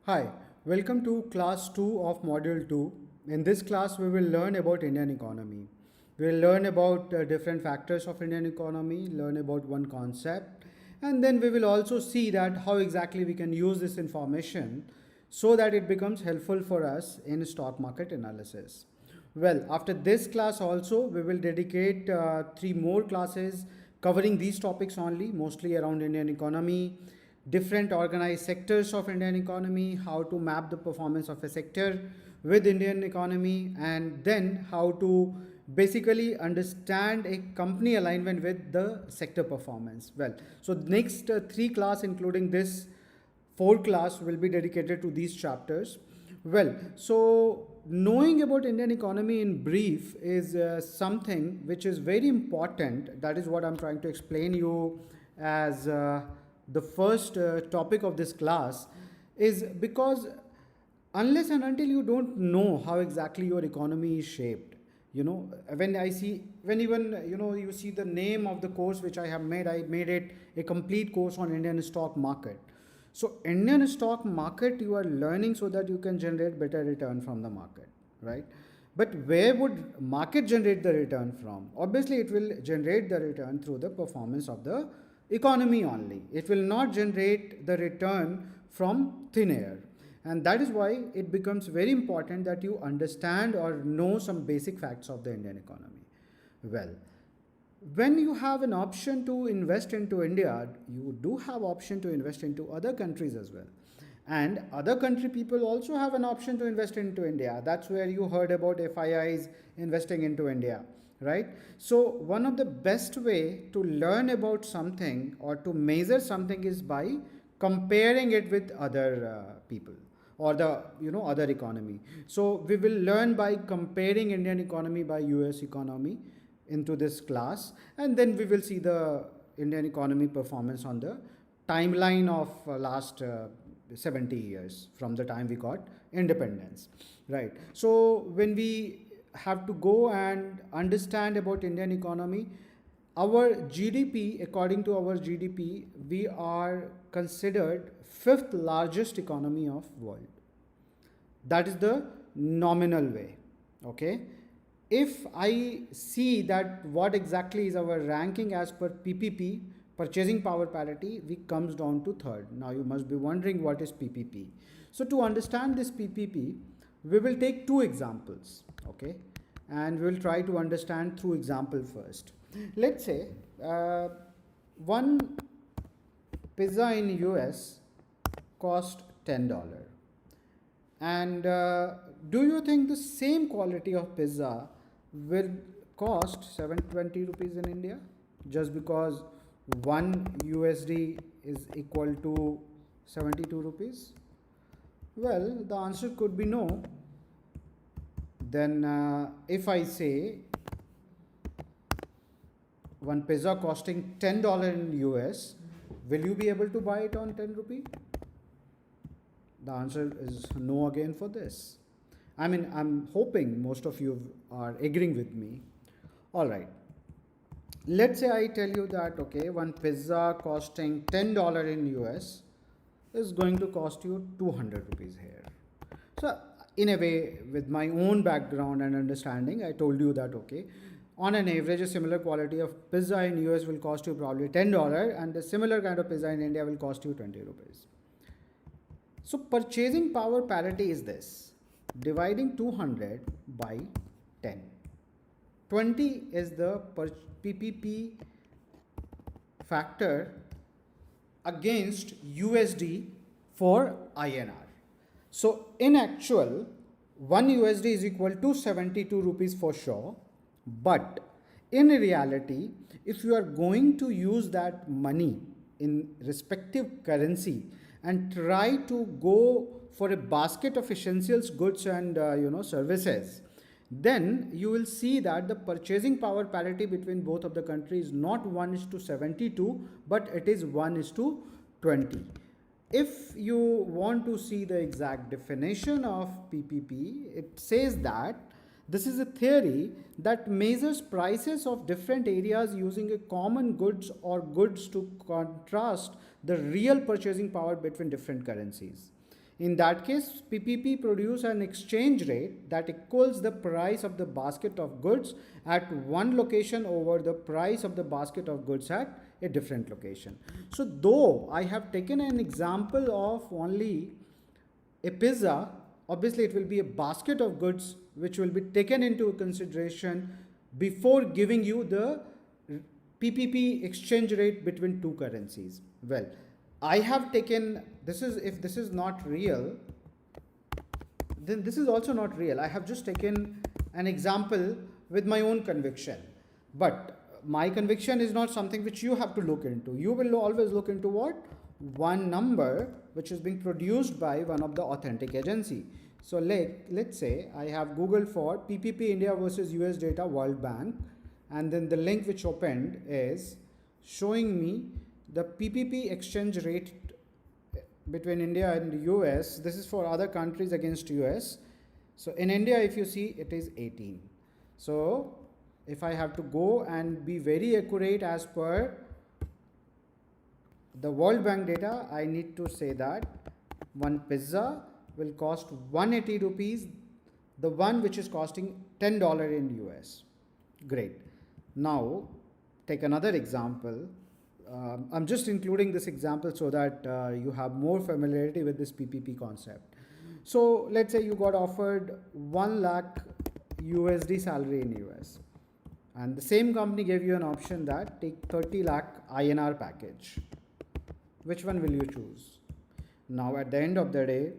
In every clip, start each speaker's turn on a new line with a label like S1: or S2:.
S1: Hi, welcome to class 2 of module 2. In this class, we will learn about Indian economy. We will learn about different factors of Indian economy, learn about one concept, and then we will also see that how exactly we can use this information so that it becomes helpful for us in stock market analysis. Well, after this class also, we will dedicate 3 more classes covering these topics only, mostly around Indian economy, different organized sectors of Indian economy, how to map the performance of a sector with Indian economy, and then how to basically understand a company alignment with the sector performance. Well, so next 3 class, including this 4 class, will be dedicated to these chapters. Well, so knowing about Indian economy in brief is something which is very important. That is what I'm trying to explain you as the first topic of this class, is because unless and until you don't know how exactly your economy is shaped, when even you see the name of the course which I made it a complete course on Indian stock market. So Indian stock market you are learning so that you can generate better return from the market, right? But where would market generate the return from? Obviously, it will generate the return through the performance of the economy only. It will not generate the return from thin air. And that is why it becomes very important that you understand or know some basic facts of the Indian economy. Well, when you have an option to invest into India, you do have option to invest into other countries as well. And other country people also have an option to invest into India. That's where you heard about FIIs investing into India, right? So one of the best way to learn about something or to measure something is by comparing it with other people or the other economy. So we will learn by comparing Indian economy by US economy into this class, and then we will see the Indian economy performance on the timeline of last 70 years from the time we got independence, right? So when we have to go and understand about Indian economy, our GDP, according to our GDP, we are considered fifth largest economy of world. That is the nominal way, okay? If I see that what exactly is our ranking as per PPP, purchasing power parity, we comes down to third. Now you must be wondering what is PPP. So to understand this PPP, we will take 2 examples, okay? And we will try to understand through example first. Let's say one pizza in US cost $10. And do you think the same quality of pizza will cost 720 rupees in India just because 1 USD is equal to 72 rupees? Well, the answer could be no. Then if I say one pizza costing $10 in US, will you be able to buy it on 10 rupee? The answer is no again for this. I mean, I'm hoping most of you are agreeing with me. All right. Let's say I tell you that, okay, one pizza costing $10 in US is going to cost you 200 rupees here. So, in a way, with my own background and understanding, I told you that, okay, on an average, a similar quality of pizza in US will cost you probably $10, and a similar kind of pizza in India will cost you 20 rupees. So purchasing power parity is this: dividing 200 by 10. 20 is the PPP factor against USD for INR. So in actual, 1 USD is equal to 72 rupees for sure. But in reality, if you are going to use that money in respective currency and try to go for a basket of essentials, goods and services, then you will see that the purchasing power parity between both of the countries is not 1:72, but it is 1:20. If you want to see the exact definition of PPP, it says that this is a theory that measures prices of different areas using a common goods or goods to contrast the real purchasing power between different currencies. In that case, PPP produce an exchange rate that equals the price of the basket of goods at one location over the price of the basket of goods at a different location. So though I have taken an example of only a pizza, obviously it will be a basket of goods which will be taken into consideration before giving you the PPP exchange rate between two currencies. Well, I have taken, this is, if this is not real, then this is also not real. I have just taken an example with my own conviction. But my conviction is not something which you have to look into. You will always look into what? One number which is being produced by one of the authentic agency. So let's say I have Googled for PPP India versus US data World Bank, and then the link which opened is showing me the PPP exchange rate between India and the US. This is for other countries against US. So in India, if you see, it is 18. So if I have to go and be very accurate as per the World Bank data, I need to say that one pizza will cost 180 rupees, the one which is costing $10 in US. Great. Now take another example. I'm just including this example so that you have more familiarity with this PPP concept. So let's say you got offered 1 lakh USD salary in US, and the same company gave you an option that take 30 lakh INR package. Which one will you choose? Now at the end of the day,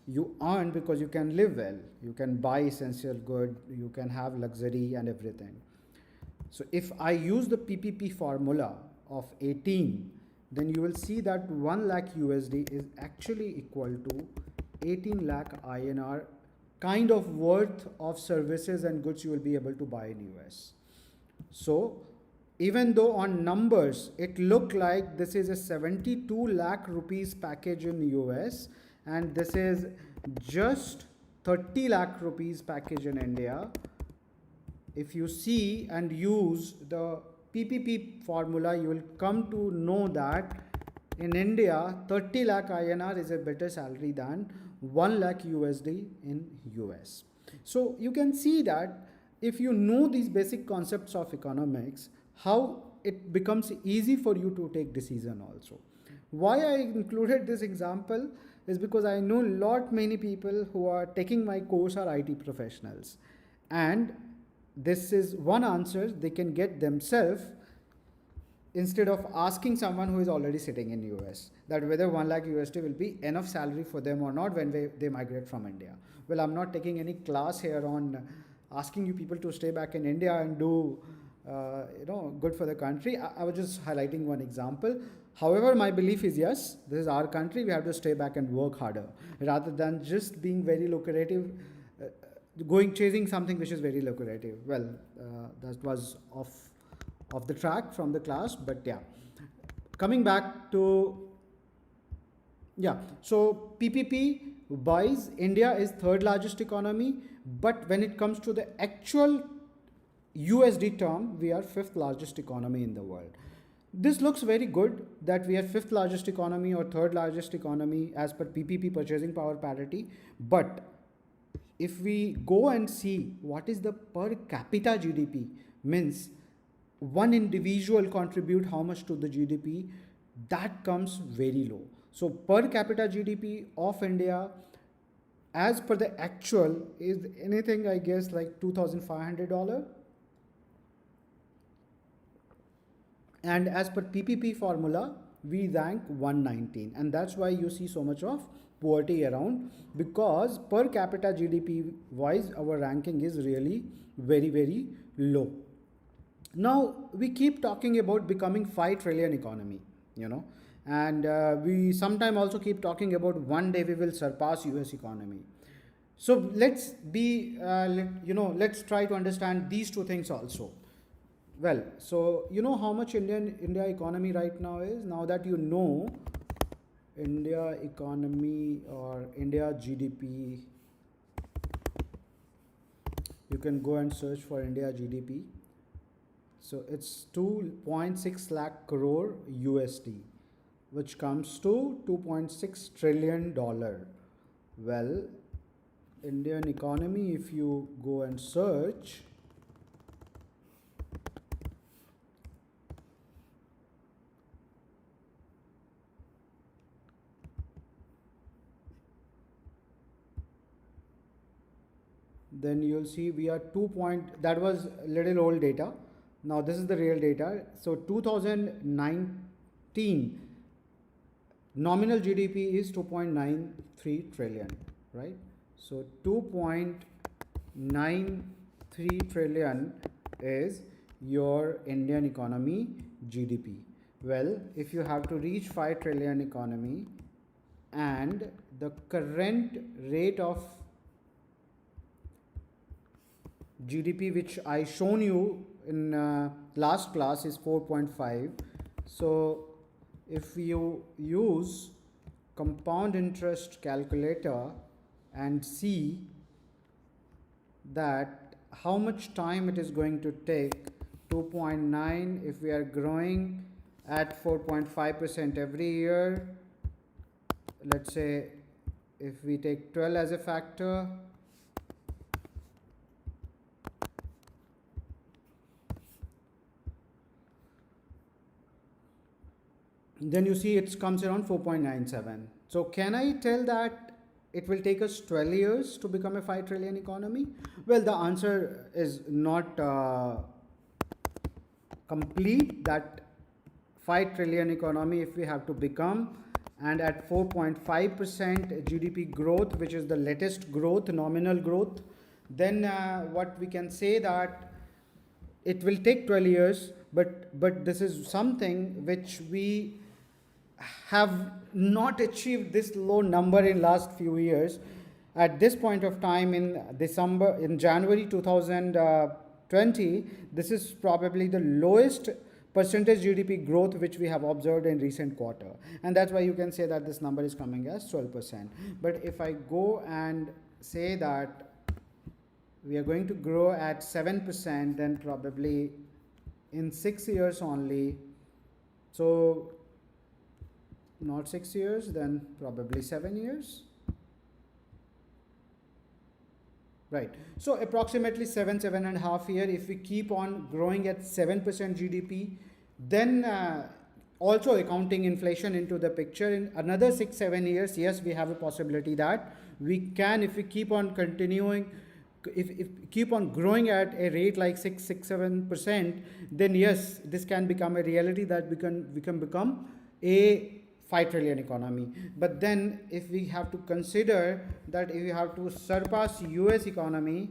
S1: you earn because you can live well, you can buy essential good, you can have luxury and everything. So if I use the PPP formula of 18, then you will see that 1 lakh USD is actually equal to 18 lakh INR kind of worth of services and goods you will be able to buy in US. So even though on numbers it looked like this is a 72 lakh rupees package in US and this is just 30 lakh rupees package in India, if you see and use the PPP formula, you will come to know that in India 30 lakh INR is a better salary than 1 lakh USD in US. So you can see that if you know these basic concepts of economics, how it becomes easy for you to take decision also. Why I included this example is because I know many people who are taking my course are IT professionals, and this is one answer they can get themselves instead of asking someone who is already sitting in US that whether 1 lakh USD will be enough salary for them or not when they migrate from India. Well, I'm not taking any class here on asking you people to stay back in India and do good for the country. I was just highlighting one example. However, my belief is yes, this is our country, we have to stay back and work harder rather than just being very lucrative, chasing something which is very lucrative. Well, that was off the track from the class, but yeah, coming back to, so PPP wise, India is third largest economy, but when it comes to the actual USD term, we are fifth largest economy in the world. This looks very good that we are fifth largest economy or third largest economy as per PPP purchasing power parity, but if we go and see what is the per capita GDP, means one individual contribute how much to the GDP, that comes very low. So per capita GDP of India as per the actual is anything I guess like $2,500, and as per PPP formula we rank 119, and that's why you see so much of poverty around, because per capita GDP wise our ranking is really very, very low. Now we keep talking about becoming 5 trillion economy, and we sometime also keep talking about one day we will surpass US economy. So let's let's try to understand these two things also. Well, so you know how much India economy right now is? Now that you know India economy or India GDP, you can go and search for India GDP. So it's 2.6 lakh crore USD, which comes to $2.6 trillion. Well, Indian economy, if you go and search, then you'll see we are 2 point, that was little old data. Now this is the real data. So 2019 nominal GDP is 2.93 trillion, right? So 2.93 trillion is your Indian economy GDP. Well, if you have to reach 5 trillion economy and the current rate of GDP which I shown you in last class is 4.5. So if you use compound interest calculator and see that how much time it is going to take, 2.9, if we are growing at 4.5% every year, let's say if we take 12 as a factor, then you see it comes around 4.97. So can I tell that it will take us 12 years to become a 5 trillion economy? Well, the answer is not complete, that 5 trillion economy if we have to become, and at 4.5% GDP growth, which is the latest growth, nominal growth, then what we can say that it will take 12 years, but this is something which we have not achieved this low number in last few years. At this point of time in January 2020, this is probably the lowest percentage GDP growth which we have observed in recent quarter, and that's why you can say that this number is coming as 12%. But if I go and say that we are going to grow at 7%, then probably in 6 years only, so not 6 years, then probably 7 years, right? So approximately 7.5 years, if we keep on growing at 7% GDP, then also accounting inflation into the picture, in another 6-7 years, yes, we have a possibility that we can, if we keep on continuing, if keep on growing at a rate like 6-7%, then yes, this can become a reality that we can become a 5 trillion economy. But then if we have to consider that if we have to surpass US economy,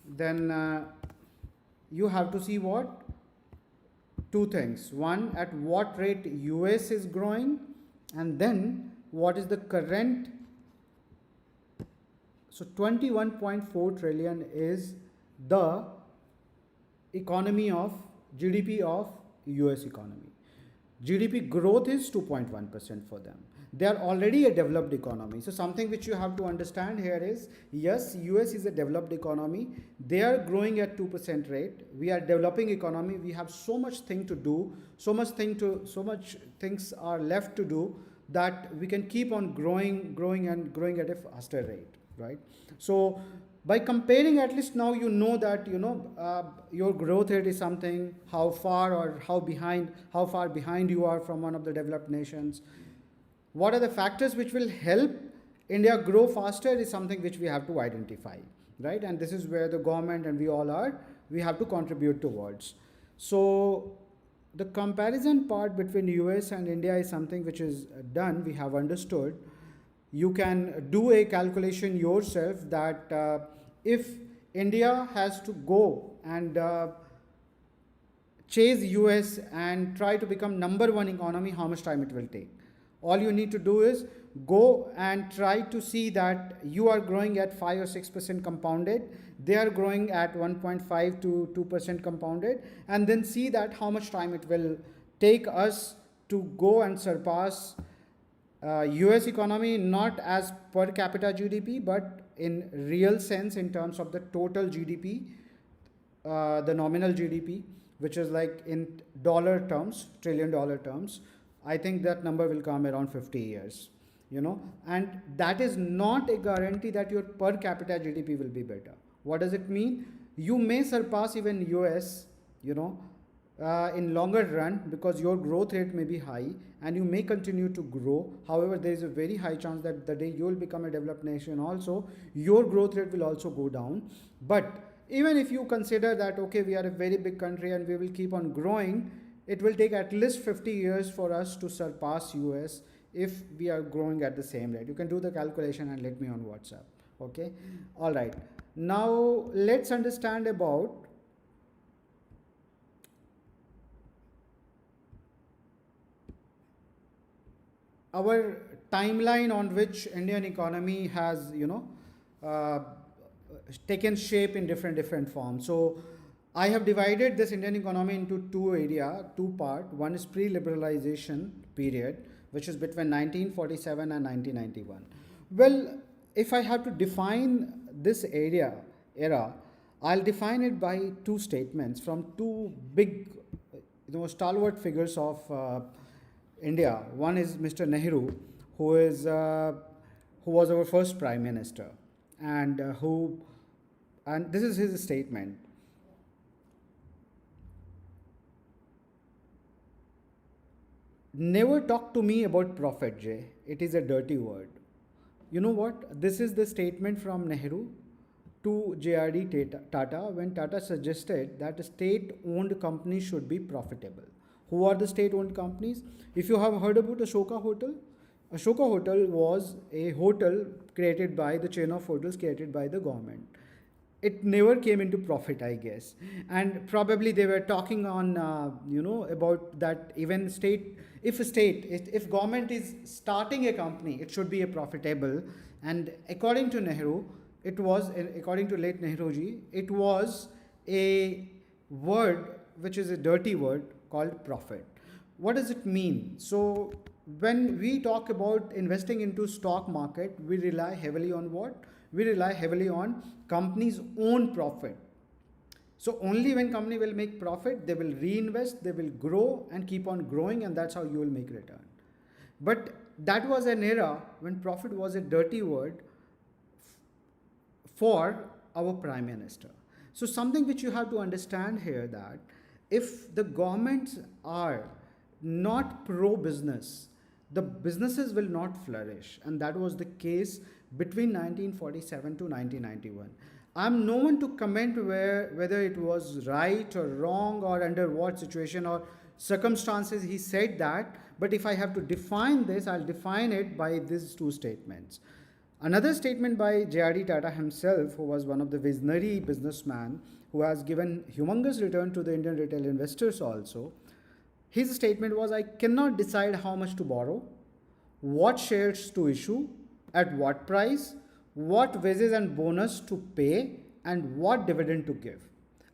S1: then you have to see what? Two things. One, at what rate US is growing, and then what is the current. So 21.4 trillion is the economy of GDP of US economy. GDP growth is 2.1% for them. They are already a developed economy. So something which you have to understand here is, yes, US is a developed economy. They are growing at 2% rate. We are developing economy. We have so much thing to do, so much things are left to do, that we can keep on growing at a faster rate, right? So by comparing, at least now you know that your growth rate is something, how far behind you are from one of the developed nations. What are the factors which will help India grow faster is something which we have to identify, right? And this is where the government and we have to contribute towards. So the comparison part between US and India is something which is done, we have understood. You can do a calculation yourself that if India has to go and chase US and try to become number one economy, how much time it will take. All you need to do is go and try to see that you are growing at 5 or 6% compounded, they are growing at 1.5 to 2% compounded, and then see that how much time it will take us to go and surpass US economy, not as per capita GDP, but in real sense in terms of the total GDP, the nominal GDP, which is like in dollar terms, $1 trillion terms. I think that number will come around 50 years. and that is not a guarantee that your per capita GDP will be better. What does it mean? You may surpass even US, in longer run, because your growth rate may be high and you may continue to grow. However, there is a very high chance that the day you will become a developed nation also, your growth rate will also go down. But even if you consider that, okay, we are a very big country and we will keep on growing, it will take at least 50 years for us to surpass US if we are growing at the same rate. You can do the calculation and let me on WhatsApp. Okay. All right. Now let's understand about our timeline on which Indian economy has, uh, taken shape in different forms. So I have divided this Indian economy into two part. One is pre-liberalization period, which is between 1947 and 1991. Well, if I have to define this era, I'll define it by two statements from two big, stalwart figures of India. One is Mr. Nehru, who was our first prime minister, and and this is his statement. Never talk to me about profit, Jay. It is a dirty word. You know what? This is the statement from Nehru to JRD Tata when Tata suggested that state-owned companies should be profitable. Who are the state-owned companies? If you have heard about Ashoka Hotel was a hotel created by the chain of hotels created by the government. It never came into profit, I guess, and probably they were talking on, about that even if government is starting a company, it should be a profitable. And according to Nehru, according to late Nehruji, it was a word which is a dirty word called profit. What does it mean? So when we talk about investing into stock market, we rely heavily on what? We rely heavily on company's own profit. So only when company will make profit, they will reinvest, they will grow and keep on growing, and that's how you will make return. But that was an era when profit was a dirty word for our prime minister. So something which you have to understand here, that if the governments are not pro business, the businesses will not flourish, and that was the case between 1947 to 1991. I'm no one to comment whether it was right or wrong or under what situation or circumstances he said that, but if I have to define this, I'll define it by these two statements. Another statement by JRD Tata himself, who was one of the visionary businessmen who has given humongous return to the Indian retail investors also. His statement was, I cannot decide how much to borrow, what shares to issue, at what price, what wages and bonus to pay, and what dividend to give.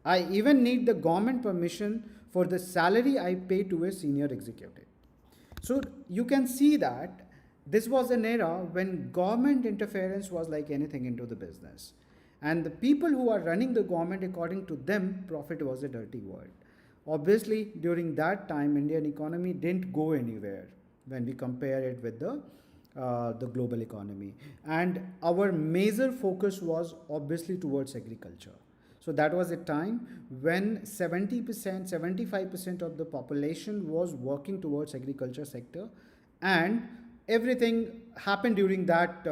S1: I even need the government permission for the salary I pay to a senior executive. So you can see that this was an era when government interference was like anything into the business. And the people who are running the government, according to them, profit was a dirty word. Obviously, during that time, Indian economy didn't go anywhere when we compare it with the global economy. And our major focus was obviously towards agriculture. So that was a time when 70%, 75% of the population was working towards agriculture sector, and everything happened during that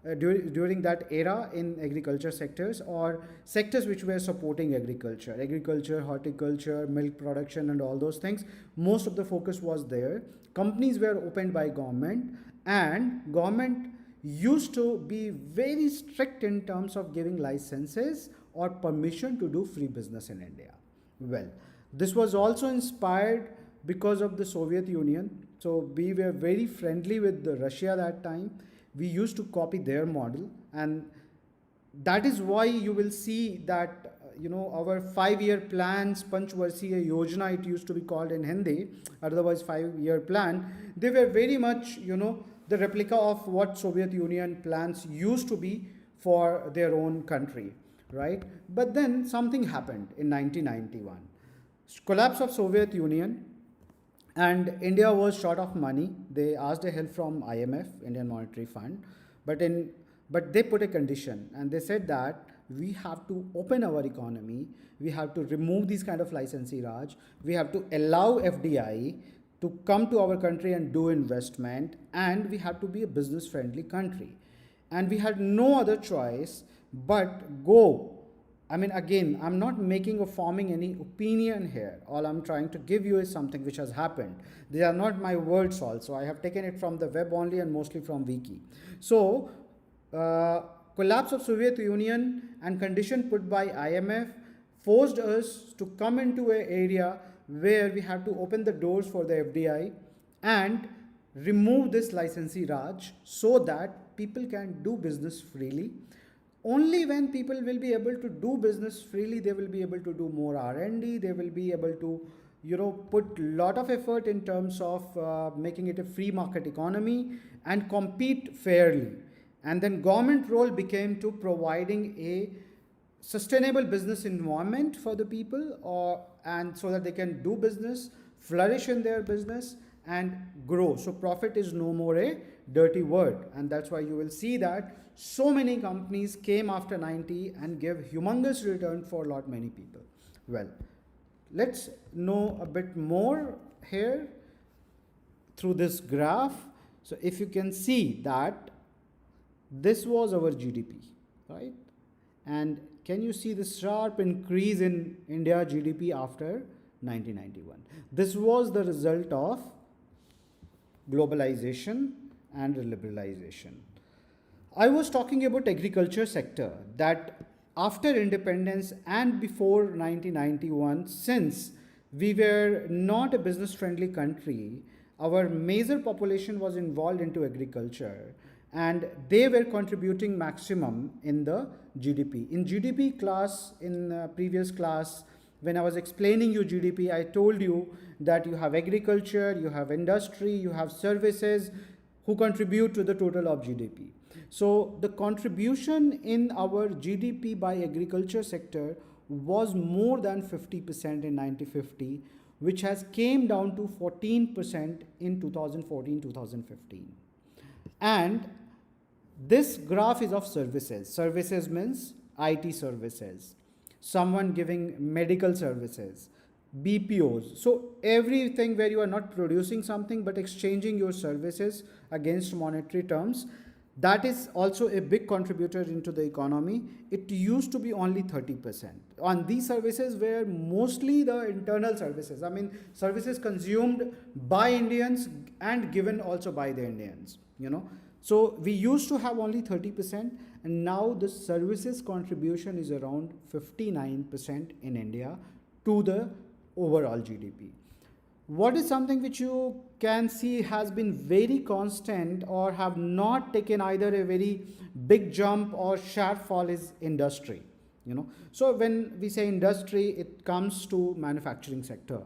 S1: during that era in agriculture sectors or sectors which were supporting agriculture, horticulture, milk production and all those things. Most of the focus was there. Companies were opened by government, and government used to be very strict in terms of giving licenses or permission to do free business in India. Well, this was also inspired because of the Soviet Union. So we were very friendly with Russia that time. We used to copy their model, and that is why you will see that our 5-year plans, Panchvarsiya Yojana it used to be called in Hindi, otherwise 5-year plan, they were very much the replica of what Soviet Union plans used to be for their own country, right? But then something happened in 1991, collapse of Soviet Union, and India was short of money. They asked a help from IMF, Indian Monetary Fund, but in but they put a condition, and they said that we have to open our economy, we have to remove these kind of licensee Raj, we have to allow FDI to come to our country and do investment, and we have to be a business friendly country. And we had no other choice but go. I mean, again, I'm not making or forming any opinion here. All I'm trying to give you is something which has happened. They are not my words also. I have taken it from the web only and mostly from wiki. So, collapse of Soviet Union and condition put by IMF forced us to come into an area where we have to open the doors for the FDI and remove this licensee Raj so that people can do business freely. Only when people will be able to do business freely, they will be able to do more R&D, they will be able to put lot of effort in terms of making it a free market economy and compete fairly. And then government role became to providing a sustainable business environment for the people, and so that they can do business, flourish in their business and grow. So profit is no more a dirty word, and that's why you will see that so many companies came after 90 and gave humongous return for lot many people. Well, let's know a bit more here through this graph. So if you can see that this was our GDP, right? And can you see the sharp increase in India GDP after 1991? This was the result of globalization and liberalization. I was talking about agriculture sector, that after independence and before 1991, since we were not a business friendly country, our major population was involved into agriculture and they were contributing maximum in the GDP. In GDP class, in previous class, when I was explaining you GDP, I told you that you have agriculture, you have industry, you have services who contribute to the total of GDP. So the contribution in our GDP by agriculture sector was more than 50% in 1950, which has came down to 14% in 2014-2015. And this graph is of services. Services means IT services, someone giving medical services, BPOs. So everything where you are not producing something but exchanging your services against monetary terms, that is also a big contributor into the economy. It used to be only 30%. On these services were mostly the internal services. I mean, services consumed by Indians and given also by the Indians, So we used to have only 30%, and now the services contribution is around 59% in India to the overall GDP. What is something which you can see has been very constant or have not taken either a very big jump or sharp fall is industry. So when we say industry, it comes to manufacturing sector.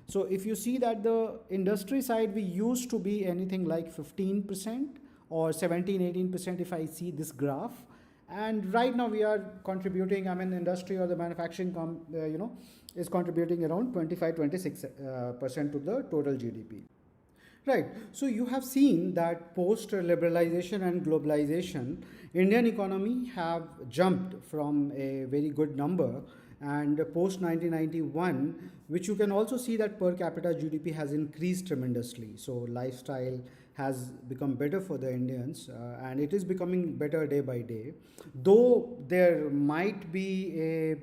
S1: So if you see that the industry side, we used to be anything like 15% or 17-18% if I see this graph, and right now we are contributing, industry or the manufacturing is contributing around 25-26% to the total GDP. Right, so you have seen that post liberalization and globalization, Indian economy have jumped from a very good number, and post 1991, which you can also see that per capita GDP has increased tremendously. So lifestyle has become better for the Indians, and it is becoming better day by day. Though there might be a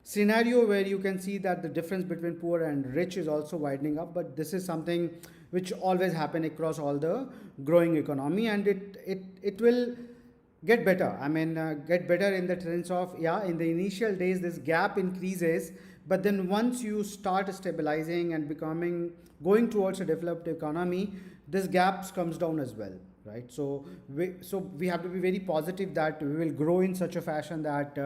S1: scenario where you can see that the difference between poor and rich is also widening up, but this is something which always happen across all the growing economy, and it will get better. Get better in the sense of, in the initial days this gap increases, but then once you start stabilizing and going towards a developed economy, this gap comes down as well, right? So we have to be very positive that we will grow in such a fashion that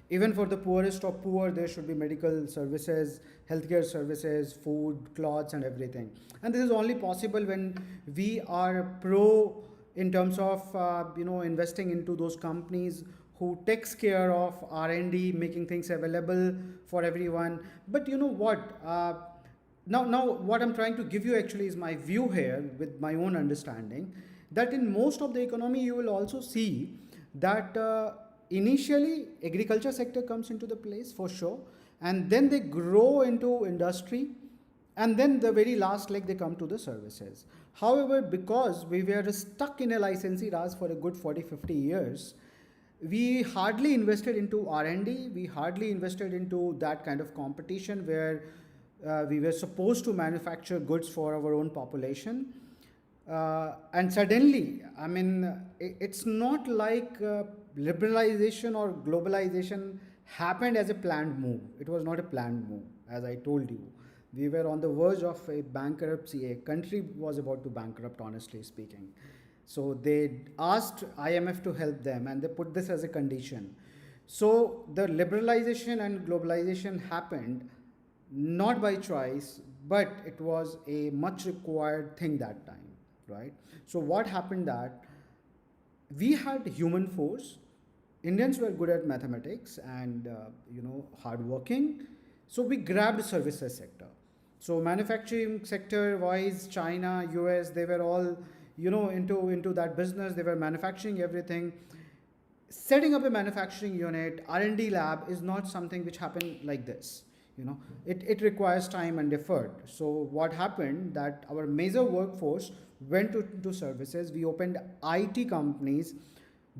S1: even for the poorest of poor, there should be medical services, healthcare services, food, clothes, and everything. And this is only possible when we are pro in terms of investing into those companies who takes care of R&D, making things available for everyone. But you know what? now what I'm trying to give you actually is my view here with my own understanding, that in most of the economy you will also see that initially agriculture sector comes into the place for sure, and then they grow into industry, and then the very last leg they come to the services. However, because we were stuck in a licensee raj for a good 40-50 years, we hardly invested into R&D, we hardly invested into that kind of competition where we were supposed to manufacture goods for our own population. And suddenly, I mean, it's not like liberalization or globalization happened as a planned move. It was not a planned move, as I told you. We were on the verge of a bankruptcy. A country was about to bankrupt, honestly speaking. So they asked IMF to help them, and they put this as a condition. So the liberalization and globalization happened not by choice, but it was a much required thing that time, right? So what happened that we had human force. Indians were good at mathematics and hardworking, so we grabbed services sector. So manufacturing sector wise, China, US, they were all into that business. They were manufacturing everything. Setting up a manufacturing unit, R&D lab is not something which happened like this. It requires time and effort. So what happened that our major workforce went to services. We opened IT companies,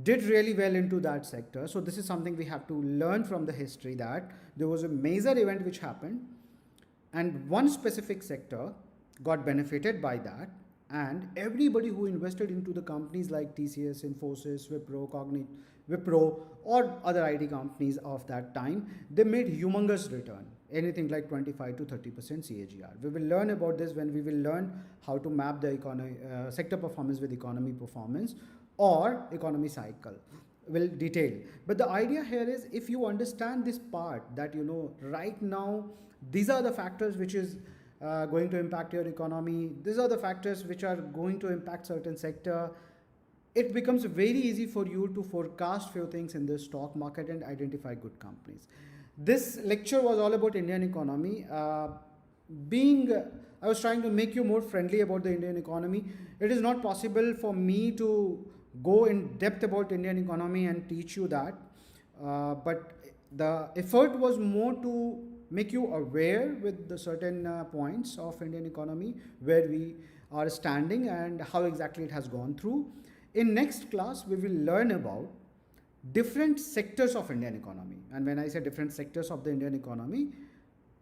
S1: did really well into that sector. So this is something we have to learn from the history, that there was a major event which happened and one specific sector got benefited by that, and everybody who invested into the companies like TCS, Infosys, Wipro or other IT companies of that time, they made humongous return, anything like 25 to 30% CAGR. We will learn about this when we will learn how to map the sector performance with economy performance or economy cycle. Will detail. But the idea here is, if you understand this part, that right now these are the factors which is going to impact your economy, these are the factors which are going to impact certain sector, it becomes very easy for you to forecast few things in the stock market and identify good companies. This lecture was all about Indian economy. I was trying to make you more friendly about the Indian economy. It is not possible for me to go in depth about Indian economy and teach you that. But the effort was more to make you aware with the certain points of Indian economy, where we are standing and how exactly it has gone through. In next class, we will learn about different sectors of Indian economy. And when I say different sectors of the Indian economy,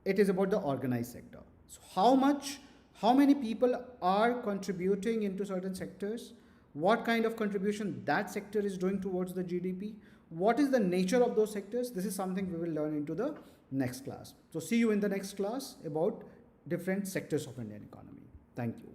S1: it is about the organized sector. So how many people are contributing into certain sectors, what kind of contribution that sector is doing towards the GDP, what is the nature of those sectors. This is something we will learn into the next class. So see you in the next class about different sectors of Indian economy. Thank you.